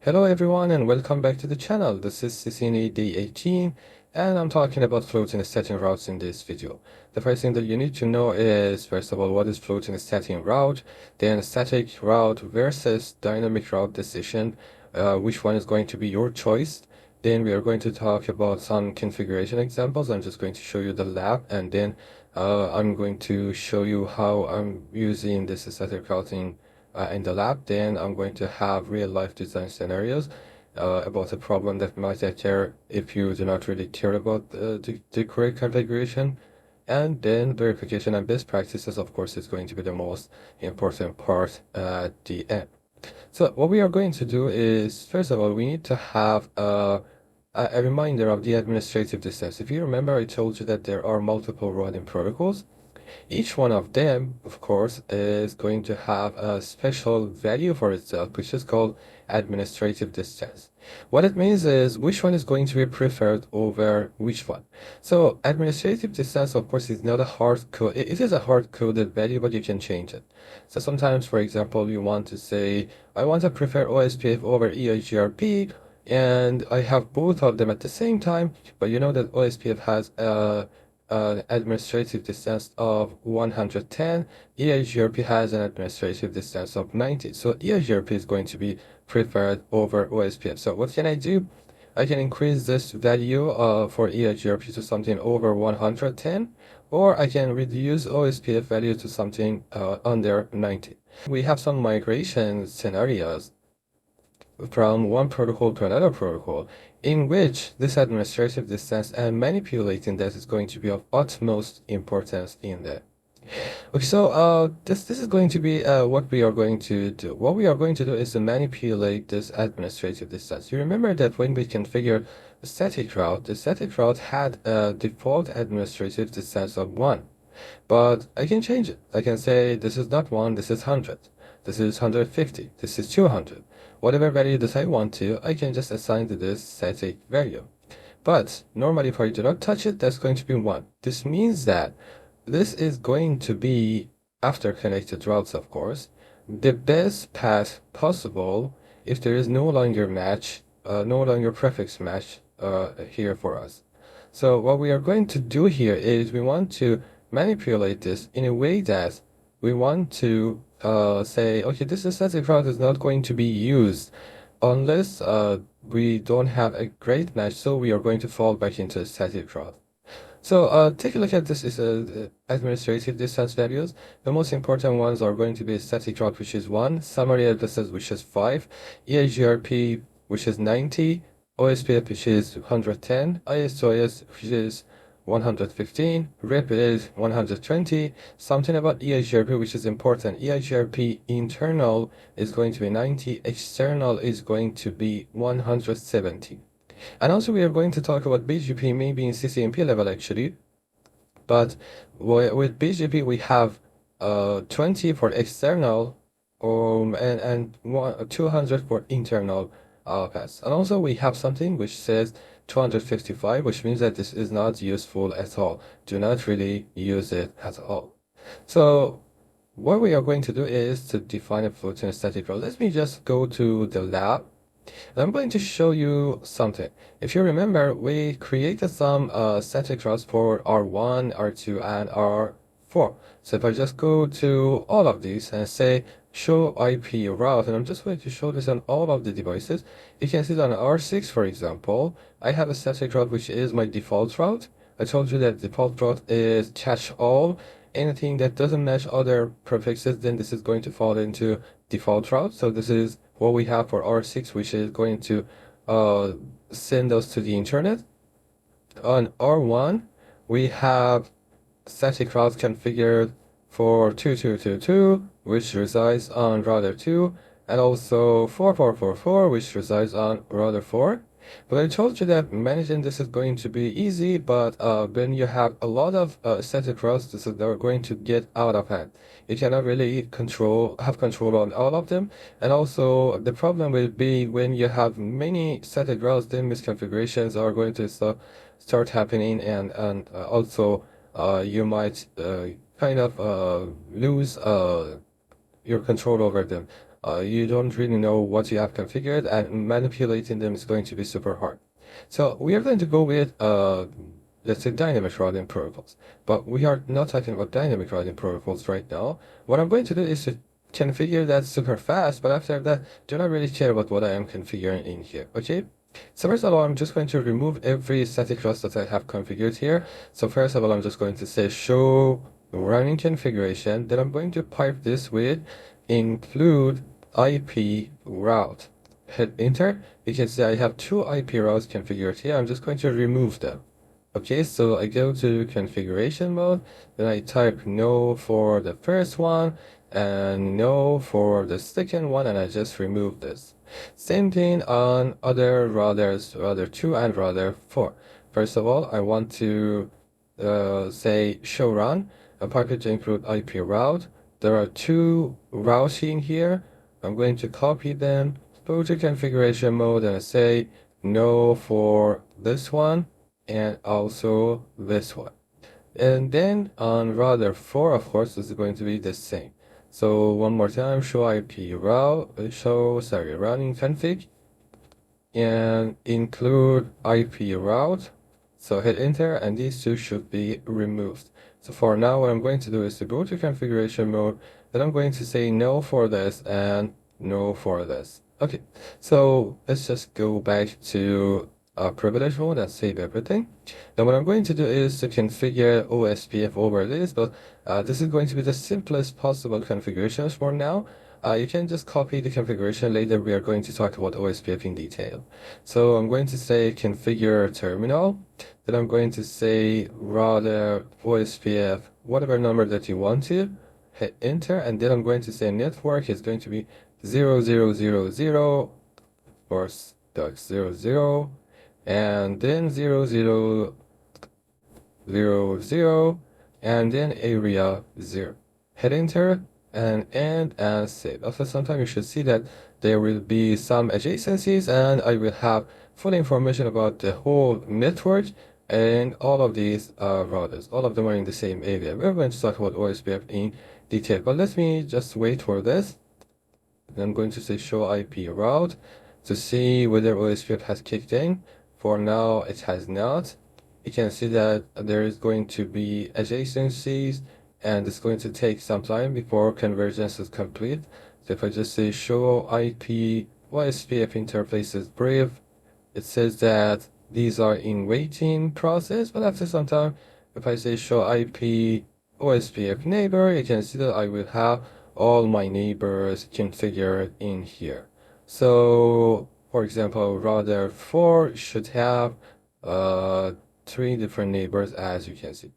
Hello everyone and welcome back to the channel. This is CCNA Day 18 and I'm talking about floating setting routes in this video. The first thing that you need to know is, first of all, what is floating setting route, then static route versus dynamic route decision, which one is going to be your choice. Then we are going to talk about some configuration examples. I'm just going to show you the lab, and then I'm going to show you how I'm using this static routing in the lab. Then I'm going to have real-life design scenarios about a problem that might occur if you do not really care about the correct configuration. And then verification and best practices, of course, is going to be the most important part at the end. So what we are going to do is, first of all, we need to have a reminder of the administrative distance. If you remember, I told you that there are multiple routing protocols. Each one of them, of course, is going to have a special value for itself, which is called administrative distance. What it means is which one is going to be preferred over which one. So administrative distance, of course, is not a hard code. It is a hard-coded value, but you can change it. So sometimes, for example, you want to say, I want to prefer OSPF over EIGRP, and I have both of them at the same time, but you know that OSPF has administrative distance of 110. EIGRP has an administrative distance of 90. So EIGRP is going to be preferred over OSPF. So what can I do? I can increase this value for EIGRP to something over 110, or I can reduce OSPF value to something under 90. We have some migration scenarios from one protocol to another protocol, in which this administrative distance and manipulating that is going to be of utmost importance in there. Okay, so this is going to be what we are going to do. What we are going to do is to manipulate this administrative distance. You remember that when we configured the static route had a default administrative distance of 1. But I can change it. I can say this is not 1, this is 100. This is 150. This is 200. Whatever value that I want to, I can just assign to this static value. But normally if I do not touch it, that's going to be 1. This means that this is going to be, after connected routes, of course, the best path possible if there is no longer prefix match here for us. So what we are going to do here is we want to manipulate this in a way that we want to say, okay, this static route is not going to be used unless we don't have a great match, so we are going to fall back into static route. So take a look at this is administrative distance values. The most important ones are going to be static route, which is 1, summary addresses, which is 5, EIGRP, which is 90, OSPF, which is 110, IS2IS, which is 115, RIP is 120. Something about EIGRP which is important. EIGRP internal is going to be 90, external is going to be 170. And also we are going to talk about BGP maybe in CCNP level actually, but with BGP we have 20 for external and 200 for internal paths. And also we have something which says 255, which means that this is not useful at all. Do not really use it at all. So what we are going to do is to define a floating static route. Let me just go to the lab. And I'm going to show you something. If you remember, we created some static routes for R1, R2, and R4. So if I just go to all of these and say show IP route, and I'm just going to show this on all of the devices, you can see that on R6, for example, I have a static route which is my default route. I told you that default route is catch all. Anything that doesn't match other prefixes, then this is going to fall into default route. So this is what we have for R6, which is going to send us to the internet. On R1, we have static routes configured for 2222, which resides on router 2, and also 4444, which resides on router 4. But I told you that managing this is going to be easy, but when you have a lot of static routes, they're going to get out of hand. You cannot really have control on all of them. And also the problem will be when you have many static routes, then misconfigurations are going to start happening, and also you might kind of lose your control over them. you don't really know what you have configured, and manipulating them is going to be super hard. So we are going to go with let's say dynamic routing protocols, but we are not talking about dynamic routing protocols right now. What I'm going to do is to configure that super fast, but after that, do not really care about what I am configuring in here, okay? So first of all, I'm just going to remove every static route that I have configured here. So first of all, I'm just going to say show running configuration. Then I'm going to pipe this with include IP route. Hit enter. You can see I have two IP routes configured here. I'm just going to remove them. Okay, so I go to configuration mode, then I type no for the first one and no for the second one, and I just remove this. Same thing on other routers, router 2 and router 4. First of all, I want to say show run, a package include IP route. There are two routing here. I'm going to copy them, go to configuration mode, and I say no for this one and also this one. And then on router 4, of course, this is going to be the same. So one more time, show IP route, running config, and include IP route. So hit enter, and these two should be removed. So for now, what I'm going to do is to go to configuration mode, then I'm going to say no for this and no for this. Okay, so let's just go back to privilege mode and save everything. Then what I'm going to do is to configure OSPF overlays, but this is going to be the simplest possible configurations for now. You can just copy the configuration. Later we are going to talk about OSPF in detail. So I'm going to say configure terminal. Then I'm going to say router OSPF, whatever number that you want to. Hit enter, and then I'm going to say network is going to be 0000 or .00, and then 0000, and then area 0. Hit enter and end and save. After some time, you should see that there will be some adjacencies, and I will have full information about the whole network and all of these routers. All of them are in the same area. We're going to talk about OSPF in detail, but let me just wait for this. And I'm going to say show IP route to see whether OSPF has kicked in. For now, it has not. You can see that there is going to be adjacencies, and it's going to take some time before convergence is complete. So if I just say show IP OSPF interfaces brief, it says that these are in waiting process, but after some time, if I say show IP OSPF neighbor, you can see that I will have all my neighbors configured in here. So for example, router 4 should have 3 different neighbors, as you can see.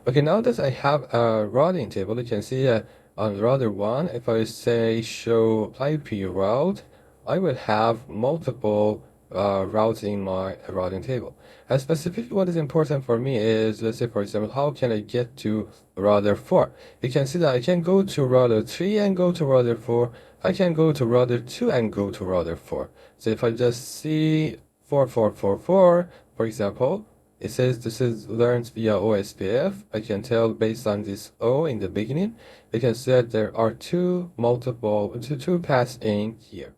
Okay, now that I have a routing table, you can see that on router 1, if I say show IP route, I will have multiple routes in my routing table. And specifically what is important for me is, let's say for example, how can I get to router 4? You can see that I can go to router 3 and go to router 4. I can go to router 2 and go to router 4. So if I just see 4444, for example, it says this is learned via OSPF. I can tell based on this O in the beginning, you can see that there are two paths in here.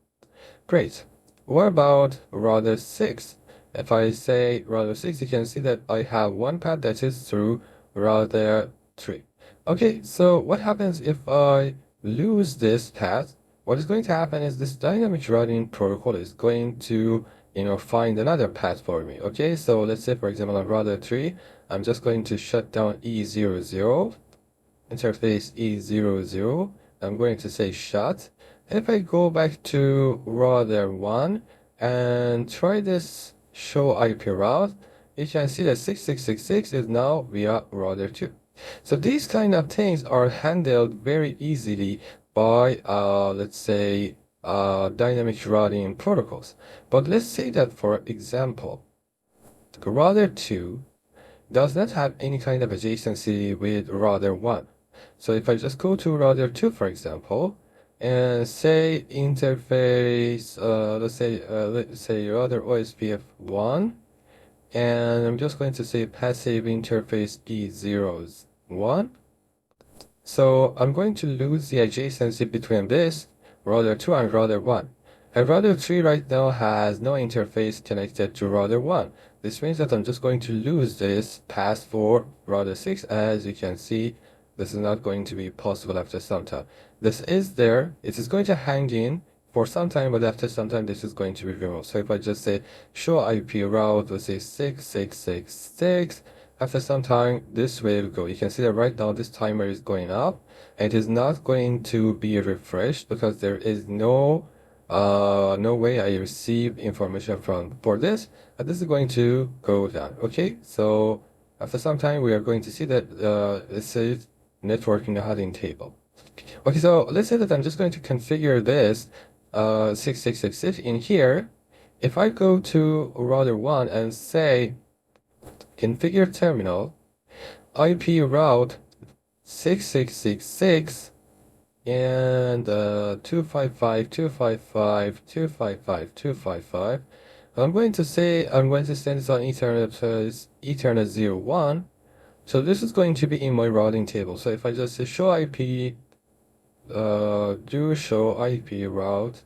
Great. What about router 6? If I say router 6, you can see that I have one path that is through router 3. Okay, so what happens if I lose this path? What is going to happen is this dynamic routing protocol is going to find another path for me. Okay, so let's say for example on router 3, I'm just going to shut down E00, interface E00. I'm going to say shut. If I go back to router 1 and try this show IP route, you can see that 6666 is now via router 2. So these kind of things are handled very easily by let's say dynamic routing protocols. But let's say that for example, router 2 does not have any kind of adjacency with router 1. So if I just go to router 2, for example, and say interface, let's say router OSPF 1, and I'm just going to say passive interface E01. So I'm going to lose the adjacency between this router 2 and router 1. And router 3 right now has no interface connected to router 1. This means that I'm just going to lose this path for router 6. As you can see, this is not going to be possible after some time. This is there. It is going to hang in for some time, but after some time, this is going to be removed. So if I just say show IP route, let's say 6666, after some time, this will go. You can see that right now this timer is going up, and it is not going to be refreshed because there is no way I receive information for this, and this is going to go down. Okay, so after some time, we are going to see that this is networking heading table. Okay, so let's say that I'm just going to configure this 6666 in here. If I go to router 1 and say configure terminal IP route 6666 and 255.255.255.255, I'm going to say I'm going to send this on Ethernet 01. So this is going to be in my routing table. So if I just say show IP do show IP route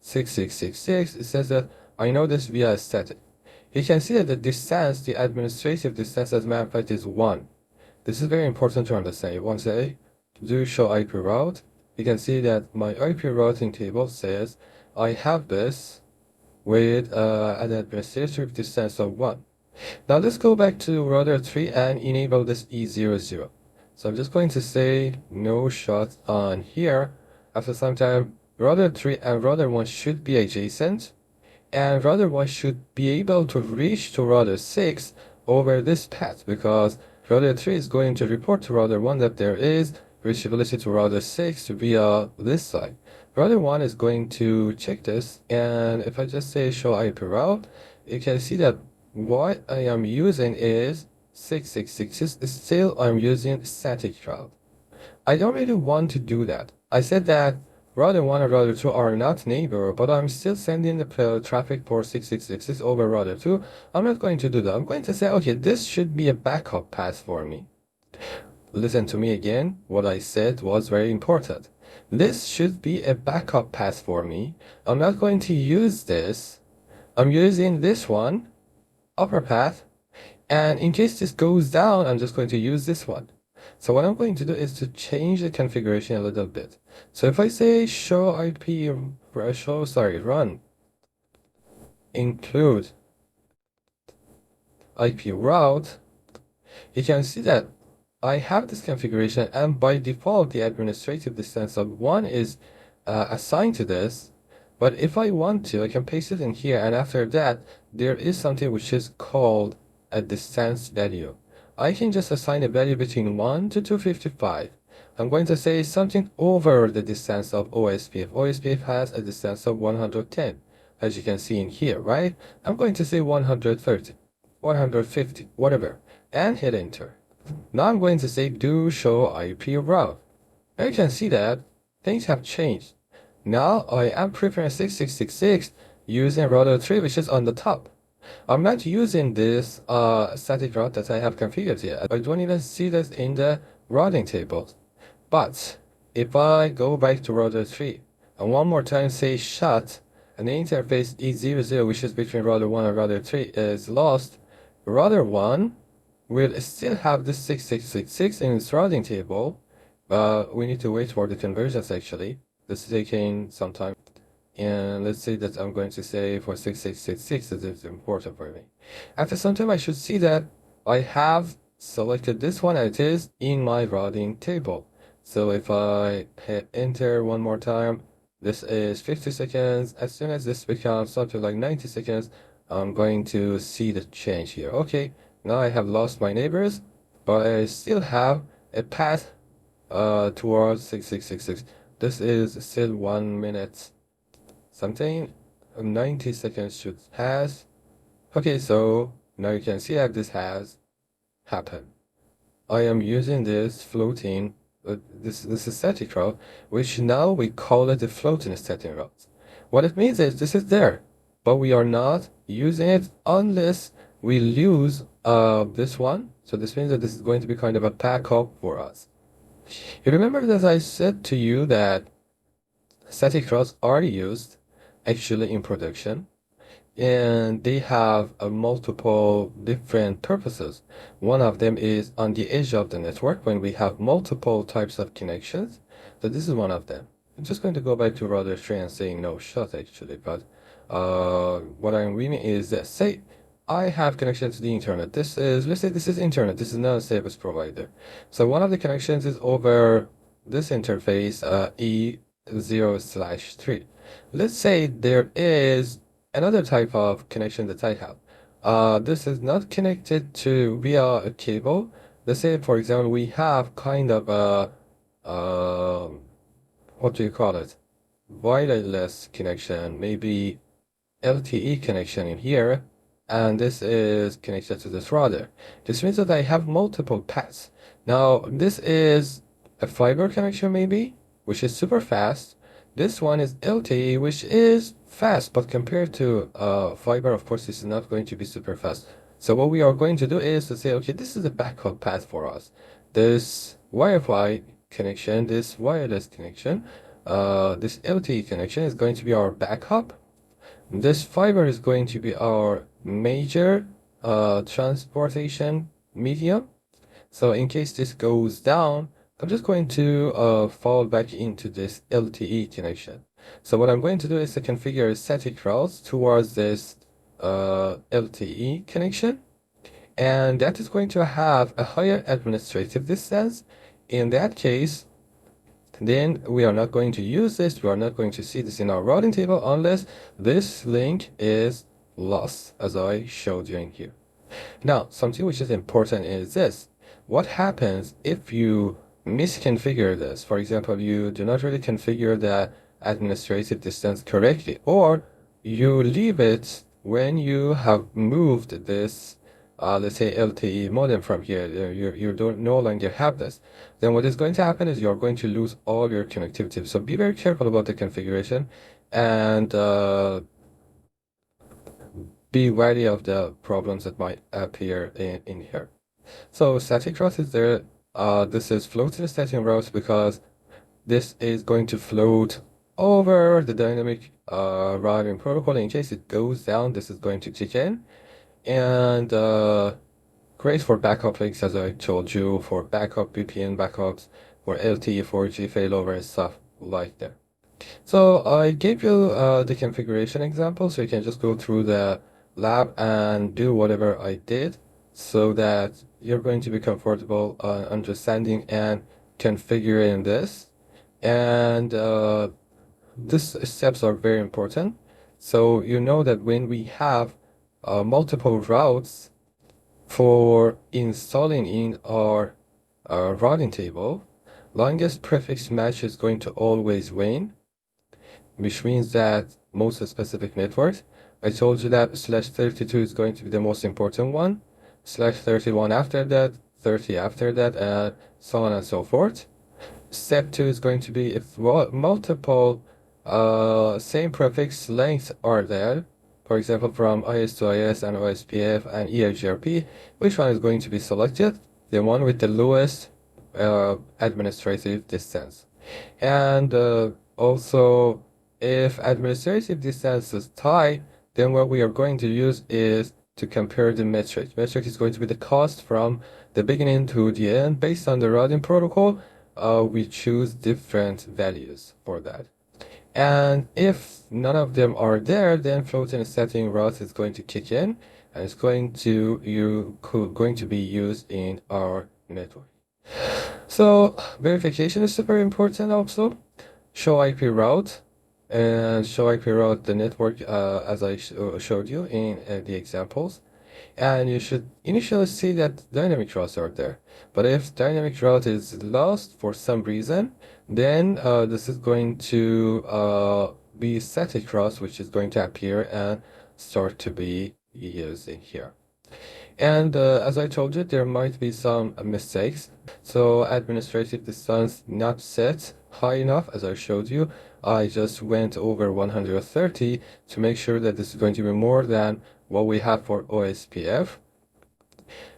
6666, it says that I know this via static. You can see that the distance, the administrative distance as a matter of fact is 1. This is very important to understand. Once I do show IP route, you can see that my IP routing table says I have this with an administrative distance of 1. Now let's go back to router 3 and enable this E00. So I'm just going to say no shot on here. After some time, router 3 and router 1 should be adjacent, and router 1 should be able to reach to router 6 over this path, because router 3 is going to report to router 1 that there is reachability to router 6 via this side. Router 1 is going to check this, and if I just say show IP route, you can see that what I am using is 6666. Still I'm using static route. I don't really want to do that. I said that router 1 and router 2 are not neighbor, but I'm still sending the traffic for 6666 over router 2. I'm not going to do that. I'm going to say, okay, this should be a backup path for me. Listen to me again. What I said was very important. This should be a backup path for me. I'm not going to use this. I'm using this one, upper path. And in case this goes down, I'm just going to use this one. So what I'm going to do is to change the configuration a little bit. So if I say run include IP route, you can see that I have this configuration, and by default, the administrative distance of 1 is assigned to this. But if I want to, I can paste it in here, and after that, there is something which is called a distance value. I can just assign a value between 1 to 255. I'm going to say something over the distance of OSPF. OSPF has a distance of 110, as you can see in here, right? I'm going to say 130, 150, whatever, and hit enter. Now I'm going to say do show IP route. And you can see that things have changed. Now I am preferring 6666 using router 3, which is on the top. I'm not using this static route that I have configured yet. I don't even see this in the routing tables. But if I go back to router 3 and one more time say shut, and the interface E00, which is between router 1 and router 3, is lost, router 1 will still have this 6666 in its routing table. We need to wait for the conversions actually. This is taking some time. And let's say that I'm going to say for 6666 that it's important for me. After some time, I should see that I have selected this one and it is in my routing table. So if I hit enter one more time, this is 50 seconds. As soon as this becomes something like 90 seconds, I'm going to see the change here. Okay, now I have lost my neighbors, but I still have a path towards 6666. This is still 1 minute something. 90 seconds should pass. Okay, so now you can see that this has happened. I am using this floating, this is static route, which now we call it the floating static route. What it means is this is there, but we are not using it unless we lose this one. So this means that this is going to be kind of a backup for us. You remember that I said to you that static routes are used actually in production, and they have multiple different purposes. One of them is on the edge of the network when we have multiple types of connections. So this is one of them. I'm just going to go back to router 3 and say no shot actually, but what I'm meaning is that say I have connection to the internet. This is, let's say this is internet. This is not a service provider. So one of the connections is over this interface E0/3. Let's say there is another type of connection that I have. This is not connected to via a cable. Let's say, for example, we have kind of a what do you call it? Wireless connection, maybe LTE connection in here, and this is connected to this router. This means that I have multiple paths. Now, this is a fiber connection maybe, which is super fast. This one is LTE, which is fast, but compared to fiber, of course, this is not going to be super fast. So what we are going to do is to say, okay, this is a backup path for us. This Wi-Fi connection, this wireless connection, this LTE connection is going to be our backup. This fiber is going to be our major transportation medium. So in case this goes down, I'm just going to fall back into this LTE connection. So what I'm going to do is to configure static routes towards this LTE connection, and that is going to have a higher administrative distance. In that case, then we are not going to use this. We are not going to see this in our routing table unless this link is lost, as I showed you in here. Now, something which is important is this. What happens if you misconfigure this? For example, you do not really configure the administrative distance correctly, or you leave it when you have moved this let's say LTE modem from here, you don't no longer have this, then what is going to happen is you're going to lose all your connectivity. So be very careful about the configuration, and be wary of the problems that might appear in here. So static route is there. This is floating static route because this is going to float over the dynamic routing protocol. In case it goes down, this is going to kick in. And great for backup links, as I told you, for backup VPN backups, for LTE, 4G failover and stuff like that. So I gave you the configuration example, so you can just go through the lab and do whatever I did, so that you're going to be comfortable understanding and configuring this. And these steps are very important. So you know that when we have multiple routes for installing in our routing table, longest prefix match is going to always win, which means that most specific networks. I told you that /32 is going to be the most important one, /31 after that, 30 after that, and so on and so forth. Step 2 is going to be if multiple same prefix lengths are there. For example, from IS to IS and OSPF and EIGRP, which one is going to be selected? The one with the lowest administrative distance. And also, if administrative distance is tight, then what we are going to use is to compare the metric. Metric is going to be the cost from the beginning to the end. Based on the routing protocol, we choose different values for that. And if none of them are there, then floating static route is going to kick in, and it's going to be used in our network. So verification is super important also. Show IP route, and show IP route the network as I showed you in the examples. And you should initially see that dynamic routes are there. But if dynamic route is lost for some reason, then this is going to be static routes, which is going to appear and start to be used in here. And as I told you, there might be some mistakes. So administrative distance not set high enough, as I showed you. I just went over 130 to make sure that this is going to be more than what we have for OSPF.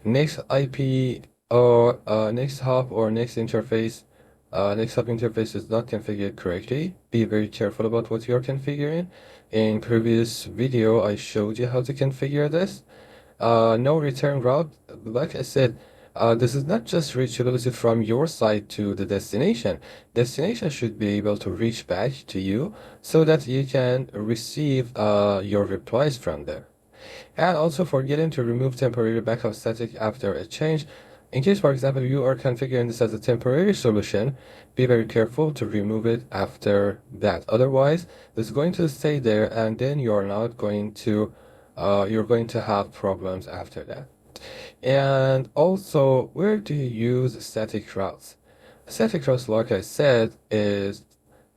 Next IP or next hop or next interface desktop interface is not configured correctly. Be very careful about what you're configuring. In previous video, I showed you how to configure this. No return route. Like I said, this is not just reachability from your side to the destination. Destination should be able to reach back to you so that you can receive your replies from there. And also forgetting to remove temporary backup static after a change. In case, for example, you are configuring this as a temporary solution, be very careful to remove it after that. Otherwise, it's going to stay there, and then you're going to have problems after that. And also, where do you use static routes? Static routes, like I said, is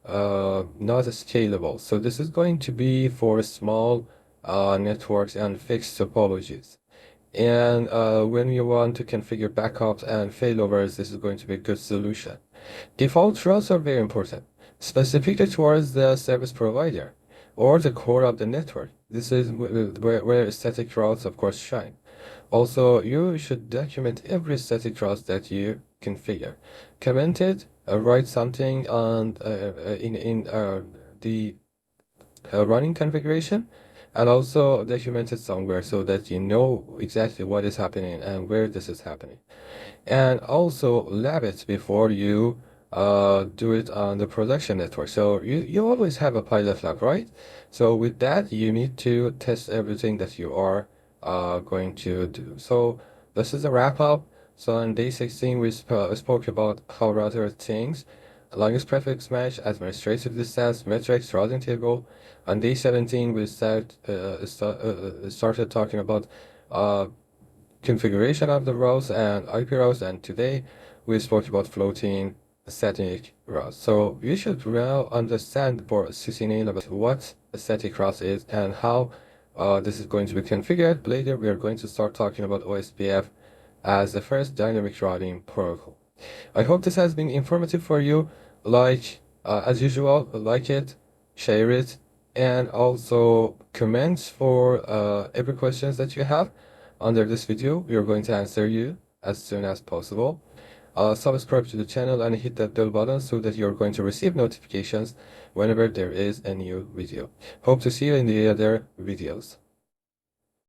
not scalable. So this is going to be for small networks and fixed topologies. And when you want to configure backups and failovers, this is going to be a good solution. Default routes are very important, specifically towards the service provider or the core of the network. This is where static routes, of course, shine. Also, you should document every static route that you configure. Comment it, write something on in the running configuration, and also document it somewhere so that you know exactly what is happening and where this is happening. And also lab it before you do it on the production network. So you always have a pilot lab, right? So with that, you need to test everything that you are going to do. So this is a wrap up. So on day 16, we spoke about how router things, longest prefix match, administrative distance, metrics, routing table. On day 17, we started talking about configuration of the routes and IP routes, and today we spoke about floating static routes. So you should well understand for CCNA about what a static route is and how this is going to be configured. Later, we are going to start talking about OSPF as the first dynamic routing protocol. I hope this has been informative for you. As usual, like it, share it, and also comments for every questions that you have under this video. We are going to answer you as soon as possible. Subscribe to the channel and hit that bell button so that you're going to receive notifications whenever there is a new video. Hope to see you in the other videos.